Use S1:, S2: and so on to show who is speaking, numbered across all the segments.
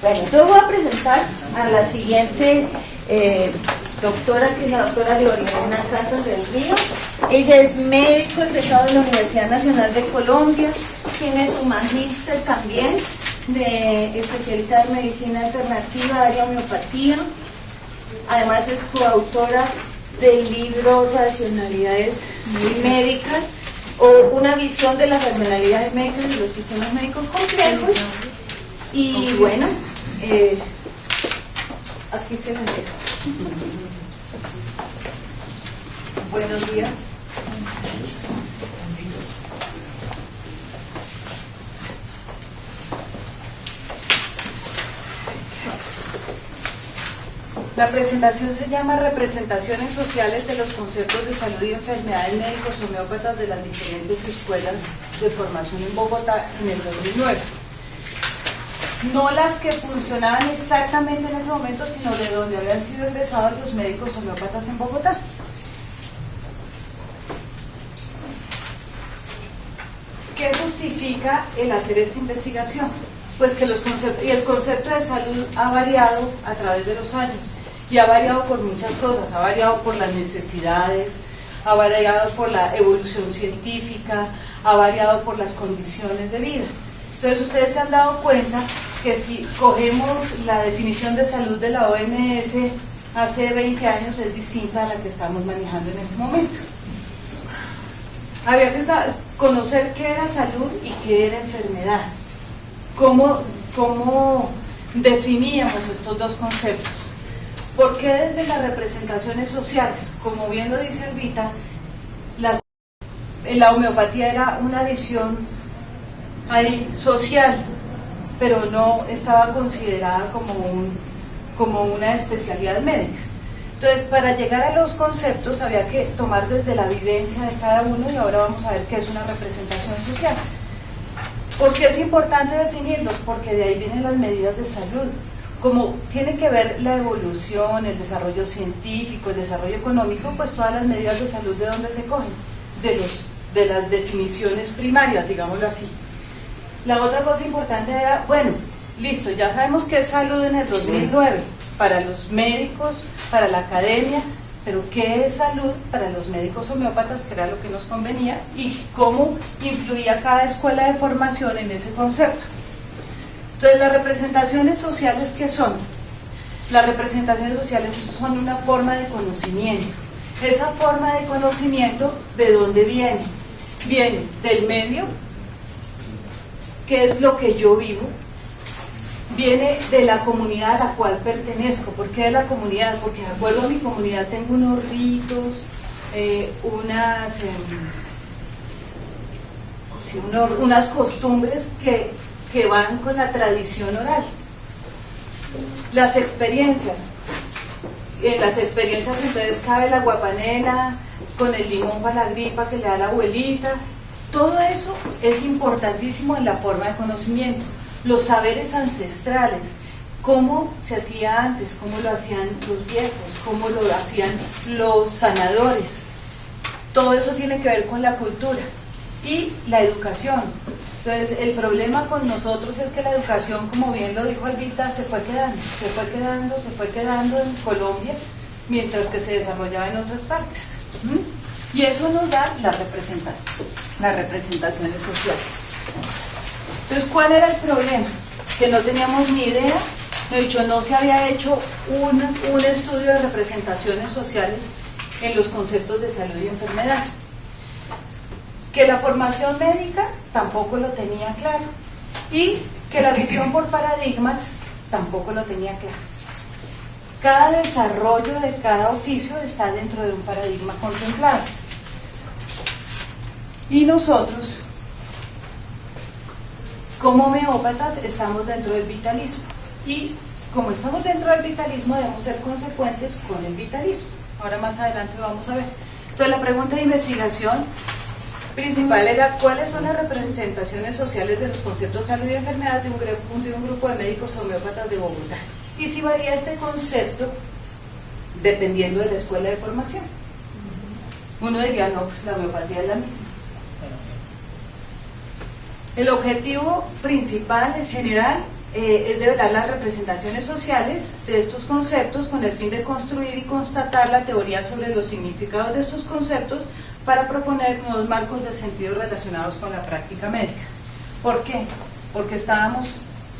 S1: Bueno, yo voy a presentar a la siguiente doctora, que es la doctora Gloriana Casas del Río. Ella es médico egresado de la Universidad Nacional de Colombia, tiene su magíster también de especializada en medicina alternativa, área homeopatía. Además es coautora del libro Racionalidades médicas, o una visión de las racionalidades médicas de los sistemas médicos complejos. Y bueno, aquí se me deja. Buenos días.
S2: La presentación se llama Representaciones sociales de los conceptos de salud y enfermedades médicos homeópatas de las diferentes escuelas de formación en Bogotá en el 2009. No las que funcionaban exactamente en ese momento, sino de donde habían sido egresados los médicos homeópatas en Bogotá. ¿Qué justifica el hacer esta investigación? Pues que el concepto de salud ha variado a través de los años, y ha variado por muchas cosas. Ha variado por las necesidades, ha variado por la evolución científica, ha variado por las condiciones de vida. Entonces ustedes se han dado cuenta que si cogemos la definición de salud de la OMS hace 20 años es distinta a la que estamos manejando en este momento. Había que conocer qué era salud y qué era enfermedad. ¿Cómo definíamos estos dos conceptos? ¿Por qué desde las representaciones sociales? Como bien lo dice Elvita, la homeopatía era una adición ahí social, pero no estaba considerada como una especialidad médica. Entonces, para llegar a los conceptos había que tomar desde la vivencia de cada uno, y ahora vamos a ver qué es una representación social. ¿Por qué es importante definirlos? Porque de ahí vienen las medidas de salud. Como tiene que ver la evolución, el desarrollo científico, el desarrollo económico, pues todas las medidas de salud, ¿de dónde se cogen? De las definiciones primarias, digámoslo así. La otra cosa importante era, bueno, listo, ya sabemos qué es salud en el 2009, para los médicos, para la academia, pero ¿qué es salud para los médicos homeópatas, que era lo que nos convenía, y cómo influía cada escuela de formación en ese concepto? Entonces, las representaciones sociales, ¿qué son? Las representaciones sociales son una forma de conocimiento. Esa forma de conocimiento, ¿de dónde viene? Viene del medio, que es lo que yo vivo, viene de la comunidad a la cual pertenezco. ¿Por qué de la comunidad? Porque de acuerdo a mi comunidad tengo unos ritos, unas costumbres que van con la tradición oral. Las experiencias. En las experiencias entonces cabe la guapanela, con el limón para la gripa que le da la abuelita. Todo eso es importantísimo en la forma de conocimiento. Los saberes ancestrales, cómo se hacía antes, cómo lo hacían los viejos, cómo lo hacían los sanadores. Todo eso tiene que ver con la cultura y la educación. Entonces, el problema con nosotros es que la educación, como bien lo dijo Elvita, se fue quedando en Colombia, mientras que se desarrollaba en otras partes. Y eso nos da las representaciones sociales. Entonces, ¿cuál era el problema? Que no teníamos ni idea, no se había hecho un estudio de representaciones sociales en los conceptos de salud y enfermedad. Que la formación médica tampoco lo tenía claro, y que la visión por paradigmas tampoco lo tenía claro. Cada desarrollo de cada oficio está dentro de un paradigma contemplado. Y nosotros, como homeópatas, estamos dentro del vitalismo. Y como estamos dentro del vitalismo, debemos ser consecuentes con el vitalismo. Ahora más adelante lo vamos a ver. Entonces, la pregunta de investigación principal era cuáles son las representaciones sociales de los conceptos de salud y enfermedad de un grupo de médicos homeópatas de Bogotá, y si varía este concepto dependiendo de la escuela de formación. Uno diría, no, pues la homeopatía es la misma. El objetivo principal en general es develar las representaciones sociales de estos conceptos con el fin de construir y constatar la teoría sobre los significados de estos conceptos para proponer nuevos marcos de sentido relacionados con la práctica médica. ¿Por qué? Porque estábamos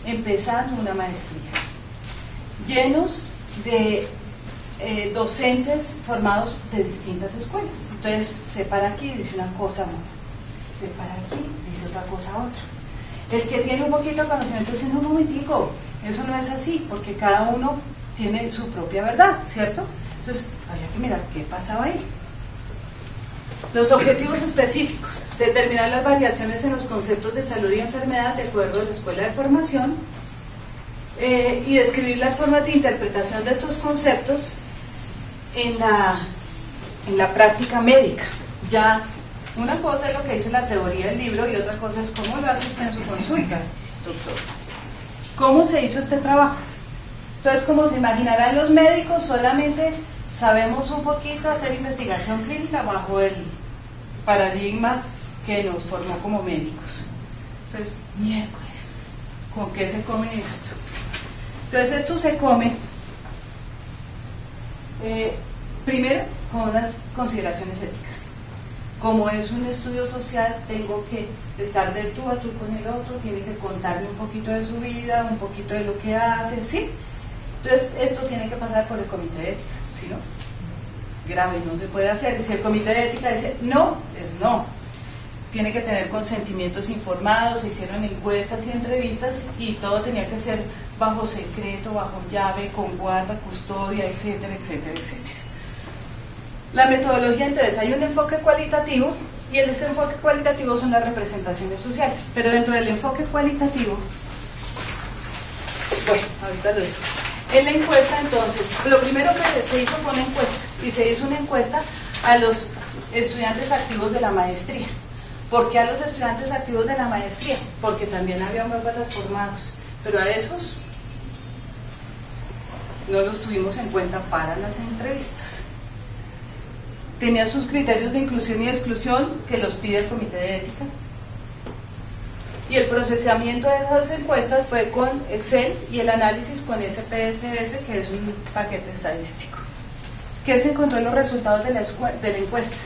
S2: empezando una maestría, llenos de docentes formados de distintas escuelas. Entonces se para aquí y dice una cosa, se para aquí y dice otra cosa otra. El que tiene un poquito de conocimiento dice, no, un momentico, eso no es así, porque cada uno tiene su propia verdad, ¿cierto? Entonces había que mirar qué pasaba ahí. Los objetivos específicos: determinar las variaciones en los conceptos de salud y enfermedad de acuerdo a la escuela de formación, y describir las formas de interpretación de estos conceptos en la práctica médica. Ya una cosa es lo que dice la teoría del libro y otra cosa es cómo lo hace usted en su consulta, doctor. ¿Cómo se hizo este trabajo? Entonces, como se imaginarán los médicos, solamente sabemos un poquito hacer investigación clínica bajo el paradigma que nos formó como médicos. Entonces, miércoles, ¿con qué se come esto? Entonces, esto se come primero con unas consideraciones éticas. Como es un estudio social, tengo que estar de tú a tú con el otro, tiene que contarme un poquito de su vida, un poquito de lo que hace, ¿sí? Entonces, esto tiene que pasar por el comité de ética, ¿sí, no? Grave, no se puede hacer. Y si el comité de ética dice no, es no. Tiene que tener consentimientos informados, se hicieron encuestas y entrevistas y todo tenía que ser bajo secreto, bajo llave, con guarda, custodia, etcétera, etcétera, etcétera. La metodología, entonces, hay un enfoque cualitativo y ese enfoque cualitativo son las representaciones sociales, pero dentro del enfoque cualitativo, bueno, ahorita lo digo. En la encuesta, entonces, lo primero que se hizo fue una encuesta, y se hizo una encuesta a los estudiantes activos de la maestría. ¿Por qué a los estudiantes activos de la maestría? Porque también había homeópatas formados, pero a esos no los tuvimos en cuenta para las entrevistas. Tenían sus criterios de inclusión y exclusión que los pide el comité de ética. Y el procesamiento de esas encuestas fue con Excel y el análisis con SPSS, que es un paquete estadístico. ¿Qué se encontró en los resultados de la encuesta?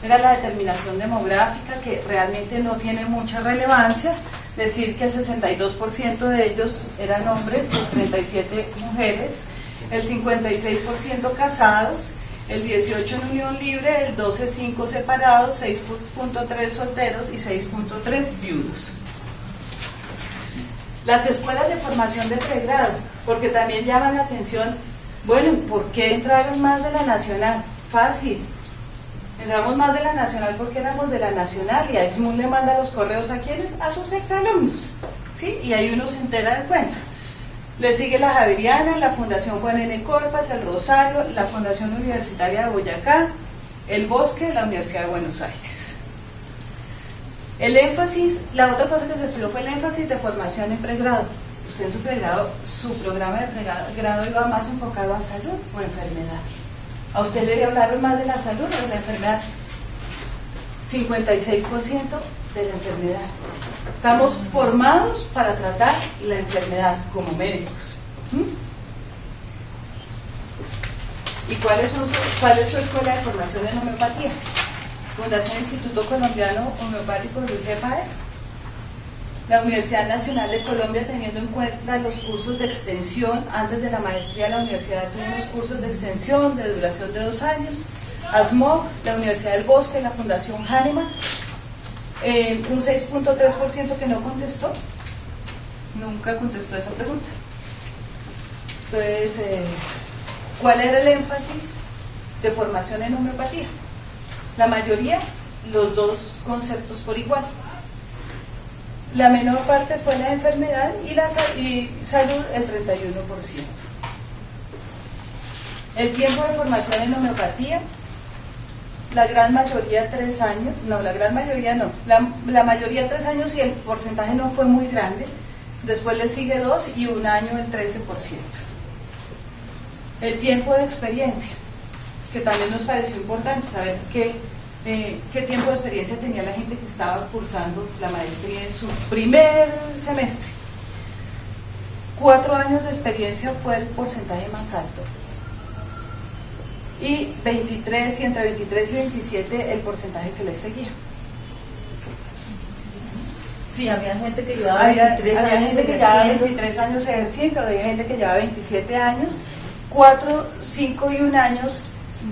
S2: Era la determinación demográfica, que realmente no tiene mucha relevancia. Decir que el 62% de ellos eran hombres, el 37% mujeres, el 56% casados, el 18% en unión libre, el 12,5% separados, 6,3% solteros y 6,3% viudos. Las escuelas de formación de pregrado, porque también llaman la atención, bueno, ¿por qué entraron más de la nacional? Fácil, entramos más de la nacional porque éramos de la nacional y a Exmun le manda los correos a quienes, a sus exalumnos, ¿sí? Y ahí uno se entera del cuento. Le sigue la Javeriana, la Fundación Juan N. Corpas, el Rosario, la Fundación Universitaria de Boyacá, el Bosque, la Universidad de Buenos Aires. El énfasis, la otra cosa que se estudió fue el énfasis de formación en pregrado. Usted en su pregrado, su programa de pregrado iba más enfocado a salud o enfermedad. ¿A usted le hablaron más de la salud o de la enfermedad? 56% de la enfermedad. Estamos formados para tratar la enfermedad como médicos. ¿Y cuál es su escuela de formación en homeopatía? Fundación Instituto Colombiano Homeopático de Páez. La Universidad Nacional de Colombia, teniendo en cuenta los cursos de extensión. Antes de la maestría, la universidad tuvo unos cursos de extensión de duración de 2 años. ASMO, la Universidad del Bosque, la Fundación Hahnemann. Un 6,3% que no contestó, nunca contestó esa pregunta. Entonces, ¿cuál era el énfasis de formación en homeopatía? La mayoría, los dos conceptos por igual. La menor parte fue la enfermedad y salud, el 31%. El tiempo de formación en homeopatía, la gran mayoría 3 años, no, la gran mayoría no, la mayoría 3 años y el porcentaje no fue muy grande. Después le sigue 2 y 1 año el 13%. El tiempo de experiencia, que también nos pareció importante saber qué tiempo de experiencia tenía la gente que estaba cursando la maestría en su primer semestre. 4 años de experiencia fue el porcentaje más alto. Y 23, y entre 23 y 27 el porcentaje que les seguía.
S1: Sí, había gente que llevaba 23
S2: había
S1: años
S2: gente que llevaba
S1: ejerciendo.
S2: 23 años ejerciendo, había gente que llevaba 27 años, 4, 5 y 1 años.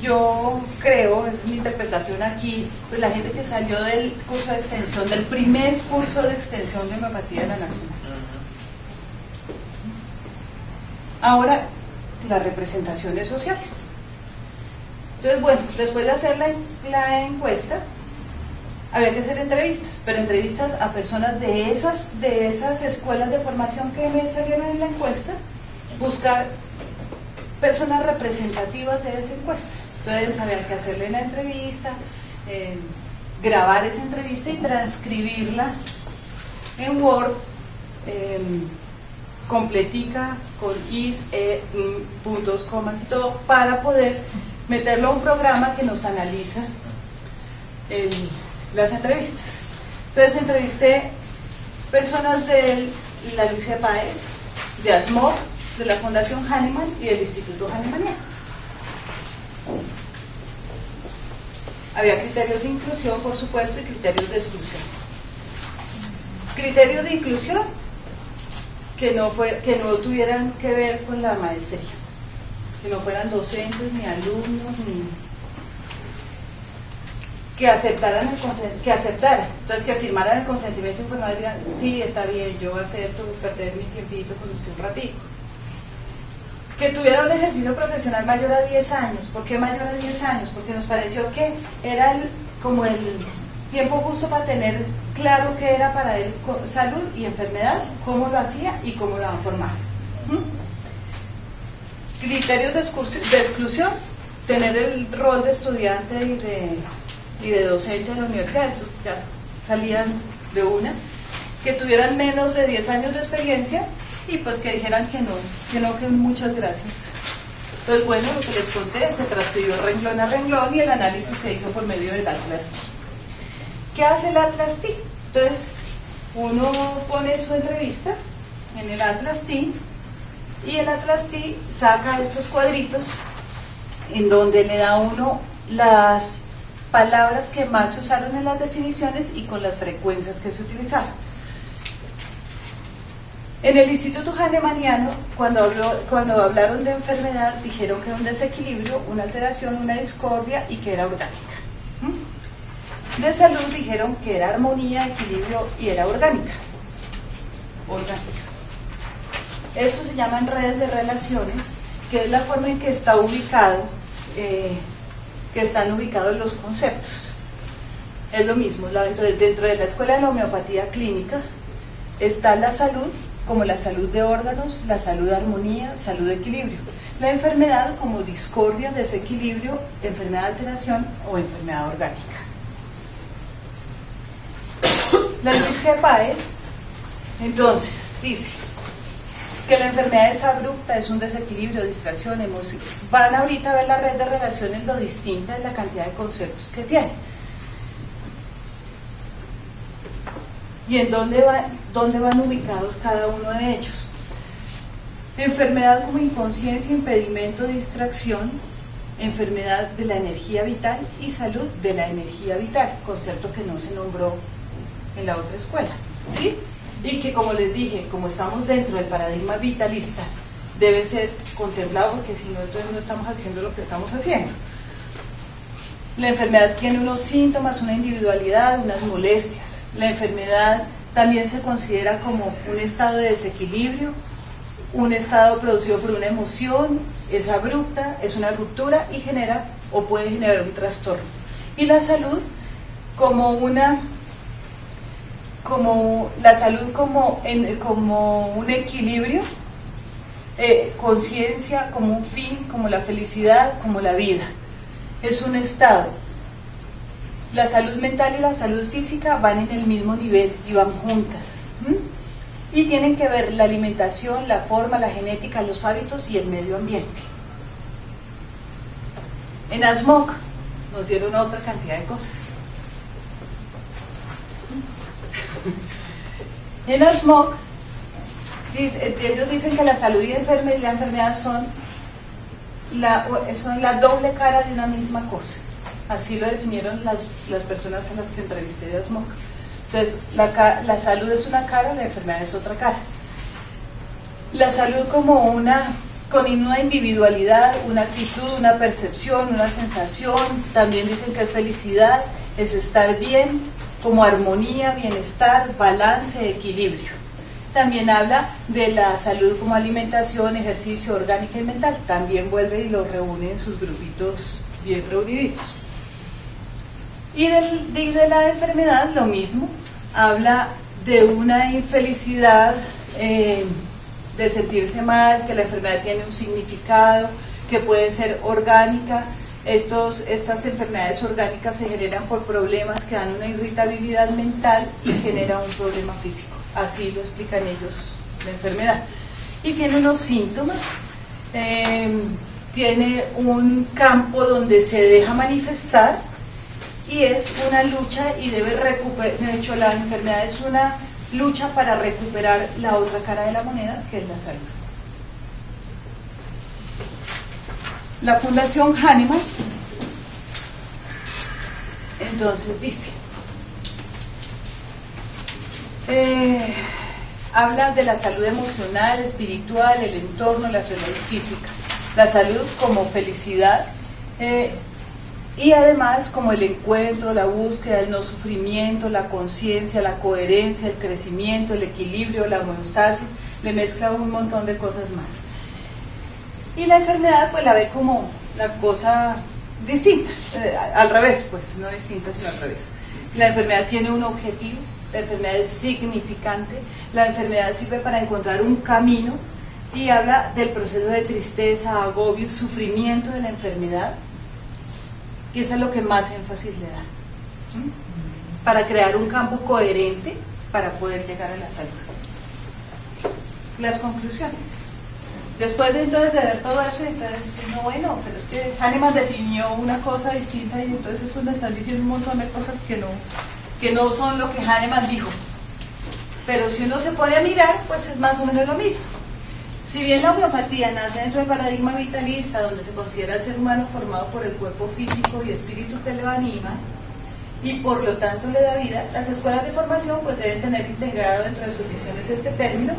S2: Yo creo, es mi interpretación aquí, pues la gente que salió del curso de extensión, del primer curso de extensión de homeopatía de la Nacional. Ahora, las representaciones sociales. Entonces, bueno, después de hacer la encuesta, había que hacer entrevistas, pero entrevistas a personas de esas escuelas de formación que me salieron en la encuesta, buscar personas representativas de esa encuesta. Entonces había que hacerle la entrevista, grabar esa entrevista y transcribirla en Word, completica, con is, puntos, comas y todo, para poder meterlo a un programa que nos analiza las entrevistas. Entonces entrevisté personas de la Luis G. Páez, de ASMOC, de la Fundación Hahnemann y del Instituto Hahnemanniano. Había criterios de inclusión, por supuesto, y criterios de exclusión. Criterios de inclusión que no tuvieran que ver con la maestría, que no fueran docentes, ni alumnos, ni que aceptaran entonces que firmaran el consentimiento informado y digan, sí, está bien, yo acepto perder mi tiempito con usted un ratito. Que tuviera un ejercicio profesional mayor a 10 años. ¿Por qué mayor a 10 años? Porque nos pareció que era como el tiempo justo para tener claro qué era para él salud y enfermedad, cómo lo hacía y cómo lo van a formar. Criterios de exclusión, tener el rol de estudiante y de docente de la universidad, eso ya salían de una. Que tuvieran menos de 10 años de experiencia y pues que dijeran que muchas gracias. Entonces, bueno, lo que les conté, se transcribió renglón a renglón y el análisis se hizo por medio del Atlas T. ¿Qué hace el Atlas T? Entonces, uno pone su entrevista en el Atlas T y el Atlas T saca estos cuadritos en donde le da a uno las palabras que más se usaron en las definiciones y con las frecuencias que se utilizaron. En el Instituto Hahnemanniano, cuando hablaron de enfermedad, dijeron que era un desequilibrio, una alteración, una discordia y que era orgánica. De salud dijeron que era armonía, equilibrio y era orgánica. Esto se llaman redes de relaciones, que es la forma en que está ubicado, que están ubicados los conceptos. Es lo mismo, dentro de la escuela de la homeopatía clínica está la salud, como la salud de órganos, la salud de armonía, salud de equilibrio. La enfermedad como discordia, desequilibrio, enfermedad de alteración o enfermedad orgánica. La Luis G. Páez, entonces, dice que la enfermedad es abrupta, es un desequilibrio, distracción, emoción. Van ahorita a ver la red de relaciones, lo distinta es la cantidad de conceptos que tiene. ¿Y en dónde van ubicados cada uno de ellos? Enfermedad como inconsciencia, impedimento, distracción, enfermedad de la energía vital y salud de la energía vital, concepto que no se nombró en la otra escuela, ¿sí? Y que, como les dije, como estamos dentro del paradigma vitalista, debe ser contemplado porque si no, entonces no estamos haciendo lo que estamos haciendo. La enfermedad tiene unos síntomas, una individualidad, unas molestias. La enfermedad también se considera como un estado de desequilibrio, un estado producido por una emoción, es abrupta, es una ruptura y genera o puede generar un trastorno. Y la salud como un equilibrio, conciencia como un fin, como la felicidad, como la vida. Es un estado. La salud mental y la salud física van en el mismo nivel y van juntas. Y tienen que ver la alimentación, la forma, la genética, los hábitos y el medio ambiente. En ASMOC nos dieron otra cantidad de cosas. En ASMOC Ellos dicen que la salud y la enfermedad son la doble cara de una misma cosa. Así lo definieron las personas a las que entrevisté de ASMOC. Entonces, la salud es una cara, la enfermedad es otra cara. La salud como con una individualidad, una actitud, una percepción, una sensación. También dicen que es felicidad, es estar bien, como armonía, bienestar, balance, equilibrio. También habla de la salud como alimentación, ejercicio, orgánica y mental. También vuelve y lo reúne en sus grupitos bien reuniditos. Y de la enfermedad lo mismo, habla de una infelicidad, de sentirse mal, que la enfermedad tiene un significado, que puede ser orgánica. Estas enfermedades orgánicas se generan por problemas que dan una irritabilidad mental y genera un problema físico. Así lo explican ellos la enfermedad. Y tiene unos síntomas, tiene un campo donde se deja manifestar y es una lucha y debe recuperar. De hecho, la enfermedad es una lucha para recuperar la otra cara de la moneda, que es la salud. La Fundación Hahnemann entonces dice, habla de la salud emocional, espiritual, el entorno, la salud física, la salud como felicidad, y además como el encuentro, la búsqueda, el no sufrimiento, la conciencia, la coherencia, el crecimiento, el equilibrio, la homeostasis. Le mezcla un montón de cosas más. Y la enfermedad pues la ve como la cosa distinta, al revés, pues no distinta sino al revés. La enfermedad tiene un objetivo, la enfermedad es significante, la enfermedad sirve para encontrar un camino y habla del proceso de tristeza, agobio, sufrimiento de la enfermedad. Y eso es lo que más énfasis le da, para crear un campo coherente para poder llegar a la salud. Las conclusiones. Después de entonces de ver todo eso, entonces dicen, no, bueno, pero es que Hahnemann definió una cosa distinta y entonces eso me están diciendo un montón de cosas que no son lo que Hahnemann dijo. Pero si uno se pone a mirar, pues es más o menos lo mismo. Si bien la homeopatía nace dentro del paradigma vitalista, donde se considera el ser humano formado por el cuerpo físico y espíritu que lo anima, y por lo tanto le da vida, las escuelas de formación pues deben tener integrado dentro de sus misiones este término,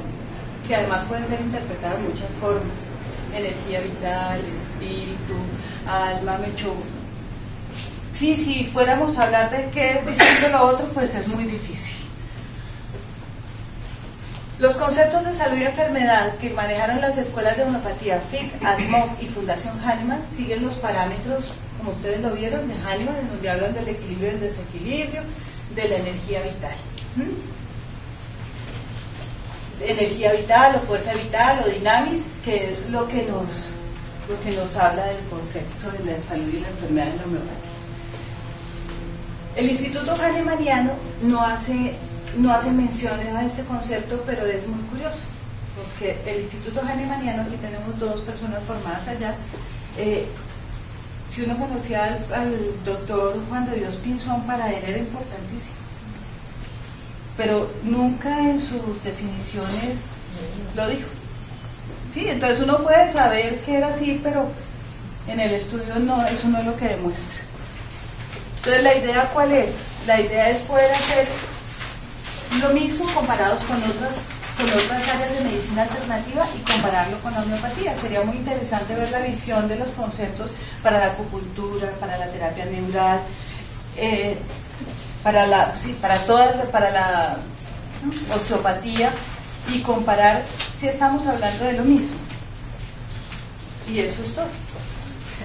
S2: que además puede ser interpretado de muchas formas: energía vital, espíritu, alma, mecho. Sí, si fuéramos a hablar de qué es distinto lo otro, pues es muy difícil. Los conceptos de salud y enfermedad que manejaron las escuelas de homeopatía FIC, ASMOC y Fundación Hahnemann siguen los parámetros, como ustedes lo vieron, de Hahnemann, en donde hablan del equilibrio y del desequilibrio, de la energía vital. Energía vital o fuerza vital o dinamis, que es lo que nos habla del concepto de la salud y la enfermedad en la homeopatía. El Instituto Hahnemanniano no hace menciones a este concepto, pero es muy curioso, porque el Instituto Hahnemanniano, y tenemos dos personas formadas allá, si uno conocía al doctor Juan de Dios Pinzón, para él era importantísimo, pero nunca en sus definiciones lo dijo. Sí, entonces uno puede saber que era así, pero en el estudio no, eso no es lo que demuestra. Entonces, ¿la idea cuál es? La idea es poder hacer lo mismo comparados con otras áreas de medicina alternativa y compararlo con la homeopatía. Sería muy interesante ver la visión de los conceptos para la acupuntura, para la terapia neural, para la osteopatía, y comparar si estamos hablando de lo mismo. Y eso es todo.